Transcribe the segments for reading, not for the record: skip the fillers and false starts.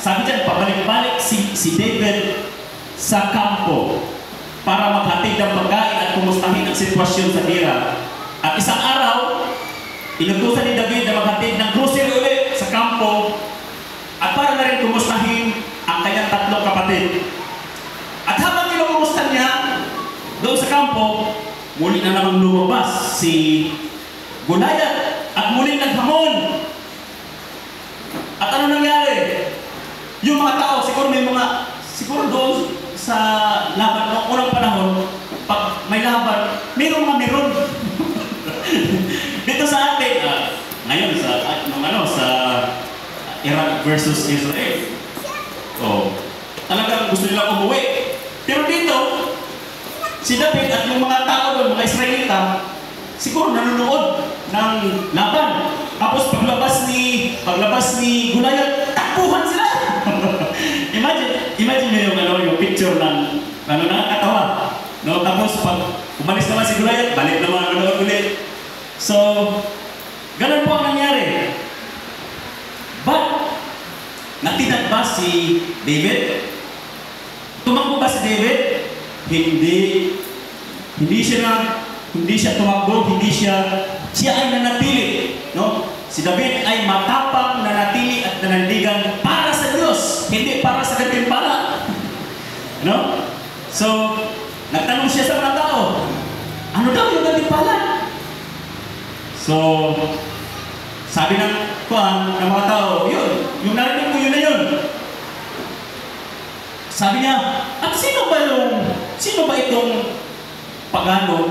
sabi dyan, pabalik-balik si David sa kampo para maghatid ng pagkain at kumustahin ang sitwasyon sa tira. At isang araw, inutusan ni David na maghatid ng grocery ulit sa kampo at para na rin kumustahin ang kanyang tatlong kapatid. At habang kinukumusta niya doon sa kampo, muli na namang lumabas si Goliath at muling naghamon. At ano nangyari? Yung mga tao, siguro doon sa laban noong unang panahon, pag may laban, meron. Dito sa atin, ngayon sa Iraq versus Israel. Talagang gusto nila umuwi. Pero dito, si David at yung mga tao doon, mga Israelita, siguro nanonood ng laban. Tapos paglabas ni Goliath, takbuhan sila. Imagine niyo yung picture ng nakakatawa. No, tapos pag umalis naman si Goliath, balik naman manood ulit. So, ganun po ang nangyari. But, natinag ba si David? Tumakbo ba si David? Hindi siya tumakbo, siya ay nanatili, no? Si David ay matapang, nanatili at nanandigan para sa Diyos, hindi para sa gantimpala. No? So, nagtanong siya sa mga tao, ano daw yung gantimpala? So, sabi ng mga tao, yun, yung narinig ko yun na yun. Sabi niya, at sino ba itong paganong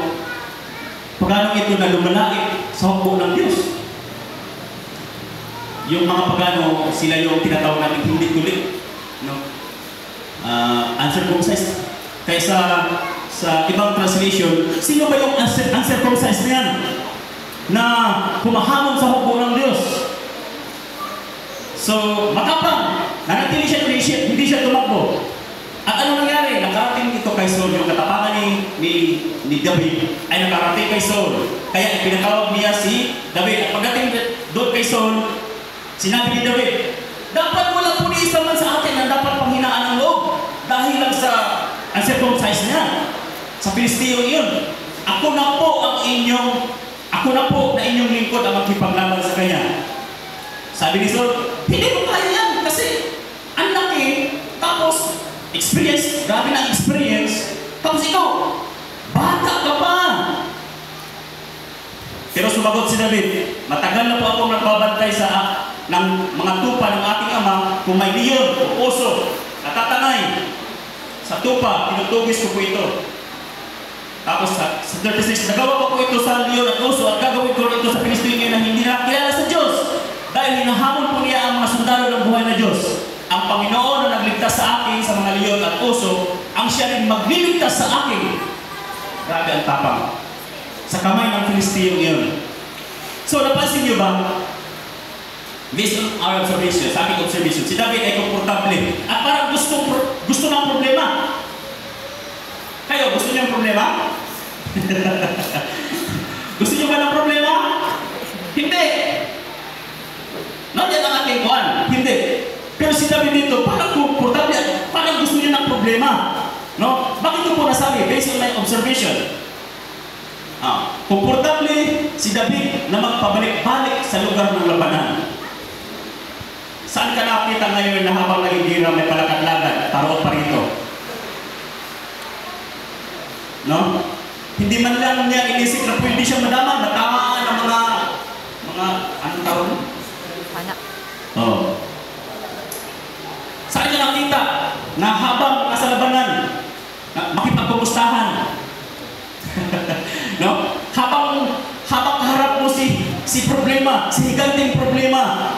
ito na lumalait sa hukbo ng Diyos? Yung mga pagano, sila yung tinatawag natin hindi kulit, no? Uncircumcised. Kaya sa ibang translation, sino ba yung uncircumcised na yan na pumahamon sa hukbo ng Diyos? So, matapang, nanatili siya, hindi siya tumakbo. At ano nangyari? Nakarating ito kay Saul, yung katapangan ni David ay nakarating kay Saul. Kaya pinatawag niya si David. At pagdating doon kay Saul, sinabi ni David, dapat wala po ni isa man sa atin na dapat panghinaan ng loob dahil lang sa uncircumcised niya. Sa Pilisteo yun. Ako na po na inyong lingkod ang magkipaglaban sa kanya. Sabi ni Saul, hindi mo kaya yan kasi ang laki, tapos grabe na experience, tapos ikaw, bata ka pa. Pero sumagot si David, matagal na po akong nagbabantay ng mga tupa ng aking ama, kung may leon o oso, natatangay sa tupa, tinutugis ko po ito. Tapos sa 36, nagawa ko po ito sa leon at oso at gagawin ko ito sa Pilisteo na hindi nakakilala sa Diyos. Dahil hinahamon po niya ang mga sundalo ng buhay na Diyos. Ang Panginoon na nagligtas sa akin sa mga leon at oso, ang siya rin magliligtas sa akin. Grabe ang tapang. Sa kamay ng Pilisteo yun. So, napansin niyo ba? Based on our observation, sa aking observation, si David ay komportable. At parang gusto ng problema. Kayo, gusto niyo ng problema? Gusto niyo ba ng problema? Hindi. Nandiyan ang ating kuhan. Hindi. Pero si David dito, parang komportable, parang gusto niya ng problema. No? Bakit ko po nasabi? Based on my observation. Komportable si David na magpabalik-balik sa lugar ng labanan. Saan ka nakita ngayon na habang nagiging may palakad-lagan, taro pa rito? No? Hindi man lang niya inisip na pwede siya madama, natamaan ng mga anong tawag? Anak. Saan ka nakita na habang nasa labanan, makipagkumustahan? No? Habang kaharap mo si problema, si higanting problema,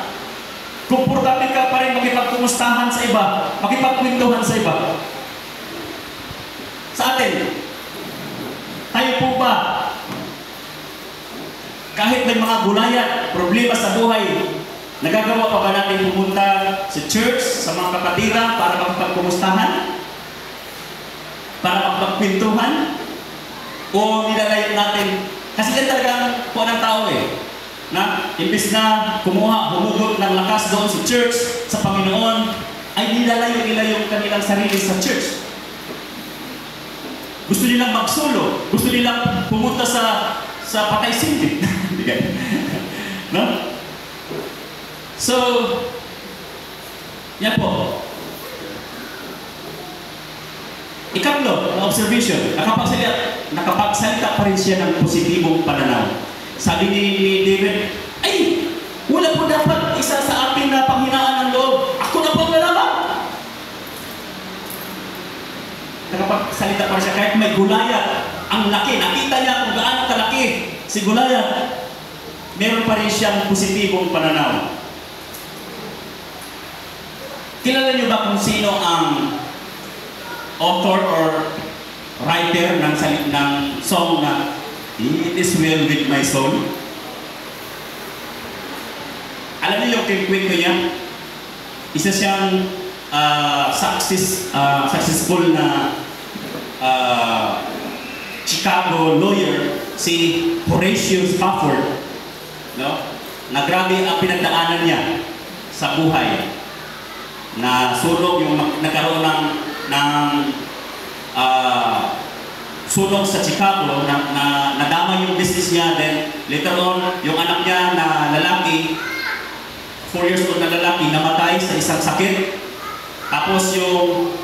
komportable ka pa rin makipagkumustahan sa iba, makipagkwentuhan sa iba. Sa atin, tayo po ba, kahit may mga Goliath, problema sa buhay, nagagawa pa ba natin pumunta sa church, sa mga kapatira para makipagkumustahan? Para makipagkwentuhan? O nilalayot natin? Kasi yan talagang kuha ng tao na imbis na humugot ng lakas doon sa church, sa Panginoon, ay nilalayo nila yung kanilang sarili sa church. Gusto nilang magsolo, gusto nilang pumunta sa patay sindi. No? So, yan po. Ikatlo, observation, nakapagsalita pa rin siya ng positibong pananaw. Sabi ni David, ay, wala po dapat isa sa ating na panghinaan ng loob. Ako na pong lalaman. Nakapagsalita pa rin siya kahit may Goliath. Ang laki, nakita niya kung gaano kalaki si Goliath. Meron pa rin siyang positibong pananaw. Kilala niyo ba kung sino ang author or writer ng song na "It is well with my soul"? Alam niyo yung kwento niya? Isa siyang successful na Chicago lawyer, si Horatio Spafford, no? Na grabe ang pinagdaanan niya sa buhay. Na sunog yung nagkaroon ng sunog sa Chicago, na nadama yung business niya. Then later on, yung anak niya na lalaki, 4 years old na lalaki, namatay sa isang sakit. Tapos yung